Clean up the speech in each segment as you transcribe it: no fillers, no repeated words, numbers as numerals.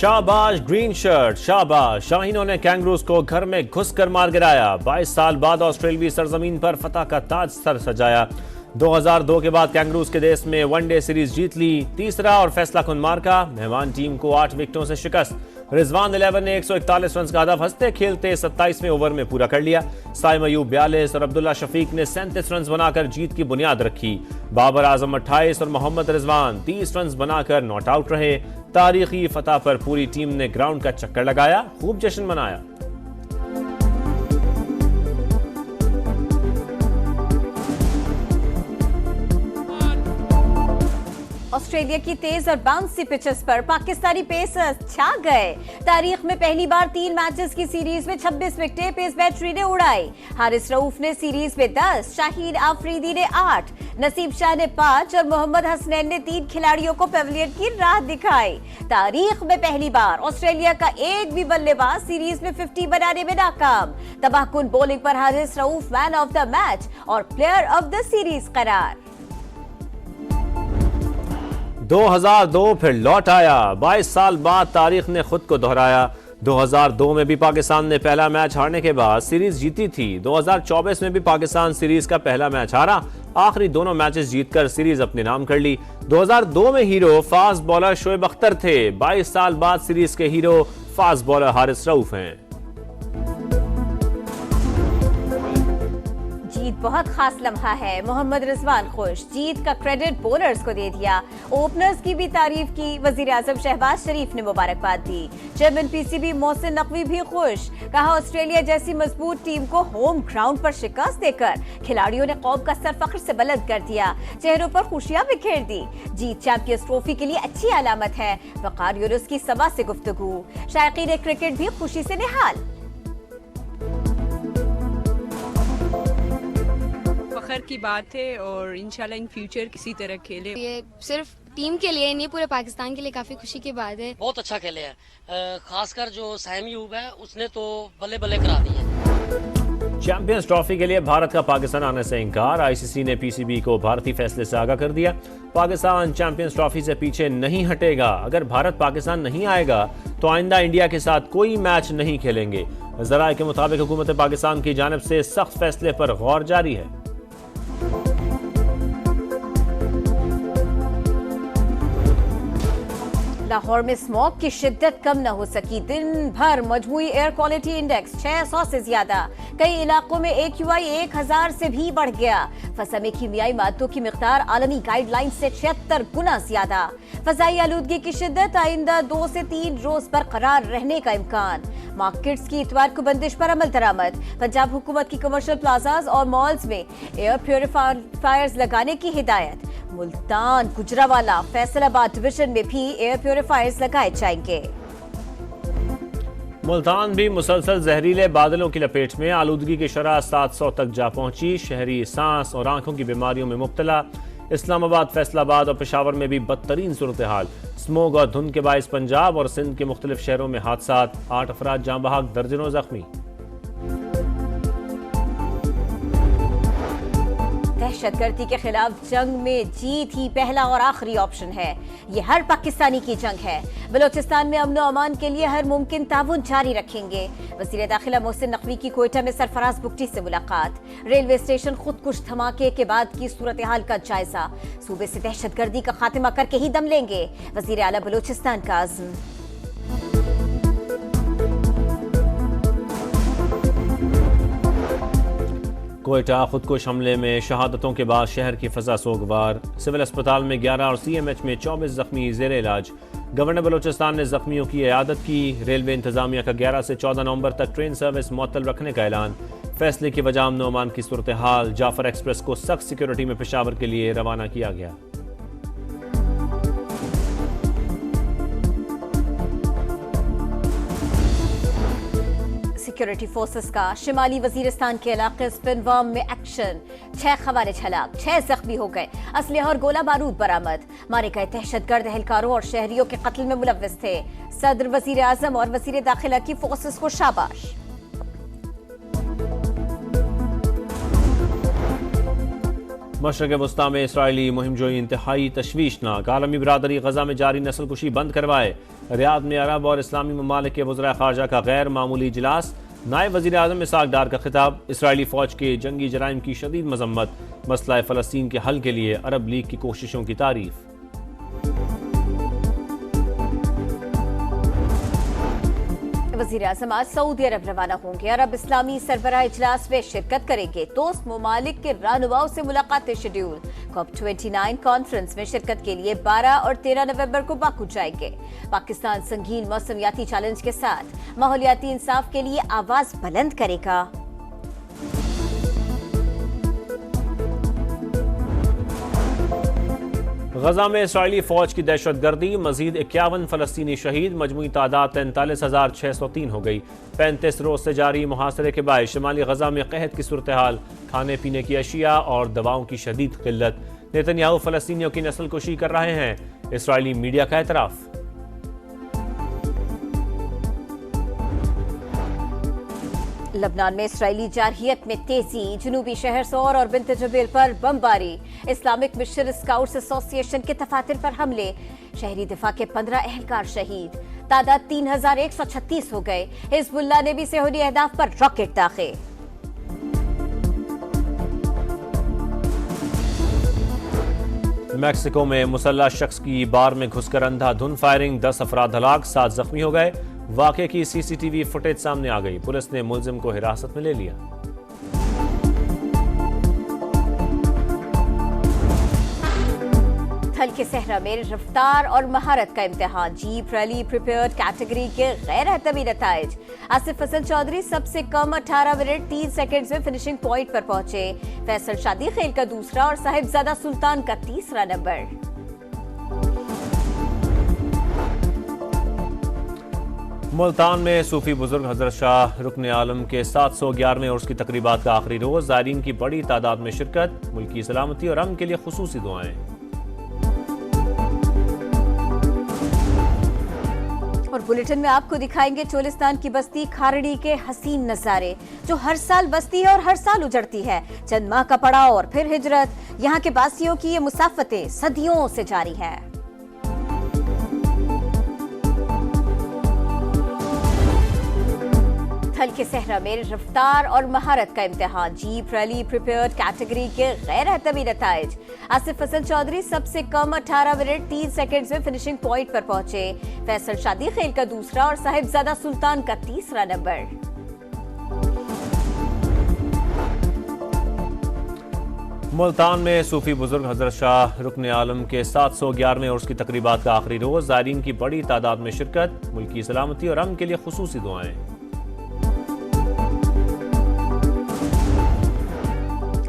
शाबाश green shirt, शाबाश। शाहीनों ने कैंगरूज को घर में घुसकर मार गिराया। 22 साल बाद ऑस्ट्रेलियावी सरजमीन पर फतह का ताज सर सजाया। 2002 के बाद कैंगरूज के देश में वनडे सीरीज जीत ली। तीसरा और फैसला कुन मार्का, मेहमान टीम को 8 विकेटों से शिकस्त। रिजवान 11 ने 141 रन का हदफ हंसते खेलते 27वें ओवर में पूरा कर लिया। साइम अयूब 42 और अब्दुल्ला शफीक ने 37 रन बनाकर जीत की बुनियाद रखी। बाबर आजम 28 और मोहम्मद रिजवान 30 रन बनाकर नॉट आउट रहे। तारीखी फतह पर पूरी टीम ने ग्राउंड का चक्कर लगाया, खूब जश्न मनाया। ऑस्ट्रेलिया की तेज और बाउंसी पिचेस पर पाकिस्तानी पेसर्स छा गए। तारीख में पहली बार 3 मैचेस की सीरीज में 26 विकेटें पेस बैटरी ने उड़ाई। हारिस रऊफ ने सीरीज में 10, शाहीन आफरीदी ने 8, नसीब शाह ने 5 और मोहम्मद हसनैन ने 3 खिलाड़ियों को पेविलियन की राह दिखाई। तारीख में पहली बार ऑस्ट्रेलिया का एक भी बल्लेबाज सीरीज में 50 बनाने में नाकाम। तबाहकुन बॉलिंग पर Haris Rauf man of the match और प्लेयर ऑफ द सीरीज करार। 2002 फिर लौट आया। 22 साल बाद तारीख ने खुद को दोहराया। 2002 में भी पाकिस्तान ने पहला मैच हारने के बाद सीरीज जीती थी। 2024 में भी पाकिस्तान सीरीज का पहला मैच हारा। आखिरी दोनों मैचेस जीतकर सीरीज अपने नाम कर ली। 2002 में hero fast bowler Shoaib Akhtar थे। 22 साल बाद सीरीज के hero fast bowler Haris Rauf हैं। जीत बहुत खास लम्हा है। मोहम्मद रिजवान खुश, जीत का क्रेडिट बॉलर्स को दे दिया। ओपनर्स की भी तारीफ की। वजीर आजम शहबाज शरीफ ने मुबारकबाद दी। चेयरमैन पीसीबी मोहसिन नकवी भी खुश, कहा ऑस्ट्रेलिया जैसी मजबूत टीम को होम ग्राउंड पर शिकस्त देकर खिलाड़ियों ने कौम का सर फख्र से बुलंद कर दिया। चेहरों पर खुशियां बिखेर दी। जीत चैंपियंस ट्रॉफी के लिए अच्छी अलामत है। वकार यूनुस की सभा से गुफ्तगू। शायकीन क्रिकेट भी खुशी से निहाल। फखर की बात है और इंशाल्लाह इन फ्यूचर किसी तरह खेले। ये सिर्फ टीम के लिए नहीं, पूरे पाकिस्तान के लिए काफी खुशी की बात है। बहुत अच्छा खेले हैं, खासकर जो साइम अयूब है उसने तो बल्ले बल्ले करा दी है। चैंपियंस ट्रॉफी के लिए भारत का पाकिस्तान आने से इंकार। आईसीसी ने पीसीबी को भारतीय फैसले से आगाह कर दिया। पाकिस्तान चैंपियंस ट्रॉफी से पीछे नहीं हटेगा। अगर भारत पाकिस्तान नहीं आएगा तो आइंदा इंडिया के साथ कोई मैच नहीं खेलेंगे। जराये के मुताबिक हुकूमत पाकिस्तान की जानिब से सख्त फैसले पर गौर जारी है। लाहौर में स्मॉग की शिद्दत कम न हो सकी। दिन भर मजमूई एयर क्वालिटी इंडेक्स 600 से ज्यादा। कई इलाकों में AQI 1000 से भी बढ़ गया। फजा में कीमियाई मादों की मिकदार आलमी गाइडलाइन से 76 गुना ज्यादा। फजाई आलूदगी की शिद्दत आइंदा 2 से 3 रोज बरकरार रहने का इम्कान। मार्केट्स की इतवार को बंदिश पर अमल दरामद। पंजाब हुकूमत की कमर्शियल प्लाजाज और मॉल्स में एयर प्योरीफायर्स लगाने की हिदायत। मुल्तान, गुजरावाला, फैसलाबाद डिवीजन में भी एयर प्योरीफायर्स लगाए जाएंगे। मुल्तान भी मुसलसल जहरीले बादलों की लपेट में। आलूदगी की शरह 700 तक जा पहुंची। शहरी सांस और आंखों की बीमारियों में मुब्तला। इस्लामाबाद, फैसलाबाद और पेशावर में भी बदतरीन सूरत हाल। स्मोग और धुंध के बायस पंजाब और सिंध के मुख्तलिफ शहरों में हादसात। 8 अफराद जाँ बहक, दर्जनों जख्मी। दहशतगर्दी के खिलाफ जंग में जीत ही पहला और आखिरी ऑप्शन है। ये हर पाकिस्तानी की जंग है। बलोचिस्तान में अमन और अमान के लिए हर मुमकिन ताउन जारी रखेंगे। वज़ीर दाखिला मोहसिन नकवी की कोयटा में सरफराज बुगटी से मुलाकात। रेलवे स्टेशन खुदकुश धमाके के बाद की सूरत हाल का जायजा। सूबे से दहशतगर्दी का खात्मा करके ही दम लेंगे, वज़ीर आला बलोचिस्तान का अज़्म। कोयटा खुदकुश हमले में शहादतों के बाद शहर की फजा सोगवार। सिविल अस्पताल में 11 और CMH में 24 जख्मी जेर इलाज। गवर्नर बलोचिस्तान ने जख्मियों की इयादत की। रेलवे इंतजामिया का 11 से 14 नवंबर तक ट्रेन सर्विस मुअत्तल रखने का ऐलान। फैसले की वजह अमन ओमान की सूरत हाल। जाफर एक्सप्रेस को सख्त सिक्योरिटी में पेशावर के लिए रवाना किया गया। सिक्योरिटी फोर्सेस का शिमाली वजीरिस्तान के इलाके स्पिनवाम में एक्शन। 6 खवारिज हलाक, 6 जख्मी हो गए। असलहा और गोला बारूद बरामद। मारे गए दहशतगर्द एहलकारों और शहरियों के कत्ल में मुलव्विस थे। सदर, वजीर आजम और वजीर दाखिला की फोर्सेस को शाबाश। मशरक़ वस्ता में इसराइली मुहिम जोई इंतहाई तशवीशनाक, आलमी बरादरी गजा में जारी नस्ल कुशी बंद करवाए। रियाद में अरब और इस्लामी ममालिक के वज़राए ख़ारजा का गैर मामूली इजलास, नायब वज़ीर आज़म इसहाक़ डार का खिताब। इसराइली फ़ौज के जंगी जराइम की शदीद मजम्मत, मसला फ़लस्तीन के हल के लिए अरब लीग की कोशिशों की तारीफ। वज़ीर आज़म आज सऊदी अरब रवाना होंगे। अरब इस्लामी सरबराह इजलास में शिरकत करेंगे। दोस्त ममालिक के रहनुमाओं से मुलाकातें शेड्यूल। COP29 कॉन्फ्रेंस में शिरकत के लिए 12 और 13 नवंबर को बाकू जाएंगे। पाकिस्तान संगीन मौसमियाती चैलेंज के साथ माहौलियाती इंसाफ के लिए आवाज बुलंद करेगा। गजा में इसराइली फौज की दहशतगर्दी, मजीद 51 फलस्तीनी शहीद, मजमूई तादाद 43,603 हो गई। 35 रोज से जारी मुहासरे के बाद शिमाली गजा में कहत की सूरत हाल, खाने पीने की अशिया और दवाओं की शदीद किल्लत। नेतन्याहू फलस्तीनियों की नस्ल कुशी कर रहे हैं, इसराइली मीडिया का एतराफ। लबनान में इसराइली जारहियत में तेजी, जनूबी शहर सौर और बिन्त जबेल पर बमबारी। इस्लामिक मिशन स्काउट्स एसोसिएशन के दफातर पर हमले, शहरी दिफा के 15 एहलकार शहीद, तादाद 3,136 हो गए। हिजबुल्लाह ने भी सेहूनी अहदाफ पर रॉकेट दागे। मैक्सिको में मुसल्लह शख्स की बार में घुसकर अंधाधुंध फायरिंग, 10 अफराद हलाक, 7 जख्मी हो गए। वाक़े की CCTV फुटेज सामने आ गई, पुलिस ने मुलजिम को हिरासत में ले लिया। थल के सहरा में रफ्तार और महारत का इम्तिहान, जीप रैली प्रिपेयर्ड कैटेगरी के गैर हतमी नताइज। आसिफ हसन चौधरी सबसे कम 18 मिनट 3 सेकंड्स में फिनिशिंग पॉइंट पर पहुंचे। फैसल शादी खेल का दूसरा और साहिबजादा सुल्तान का तीसरा नंबर। मुल्तान में सूफी बुजुर्ग हजरत शाह रुकन आलम के 711वें उर्स की तकरीबात का आखिरी रोज, ज़ायरीन की बड़ी तादाद में शिरकत, मुल्क की सलामती और अमन के लिए खुसूसी दुआएं। और बुलेटिन में आपको दिखाएंगे चोलिस्तान की बस्ती खारड़ी के हसीन नजारे, जो हर साल बसती है और हर साल उजड़ती है। चंद माह का पड़ाव और फिर हिजरत, यहाँ के बासियों की ये मुसाफतें सदियों से जारी है। थल के सहरा में रफ्तार और महारत का इम्तिहान, जीप रैली प्रिपेयर्ड कैटेगरी के गैर हतमी नताइज। आसिफ हसन चौधरी सबसे कम 18 मिनट 3 सेकंड्स में फिनिशिंग पॉइंट पर पहुंचे। फैसल शादी खेल का दूसरा और साहिबजादा सुल्तान का तीसरा नंबर। मुल्तान में सूफी बुजुर्ग हजरत शाह रुकन आलम के 711वें उर्स की तकरीबात का आखिरी रोज, ज़ायरीन की बड़ी तादाद में शिरकत, मुल्क की सलामती और अमन के लिए खुसूसी दुआएं।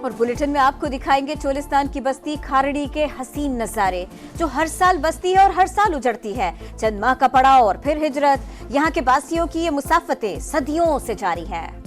और बुलेटिन में आपको दिखाएंगे चोलिस्तान की बस्ती खारड़ी के हसीन नजारे, जो हर साल बसती है और हर साल उजड़ती है। चंद माह का पड़ाव और फिर हिजरत, यहाँ के बासियों की ये मुसाफतें सदियों से जारी है।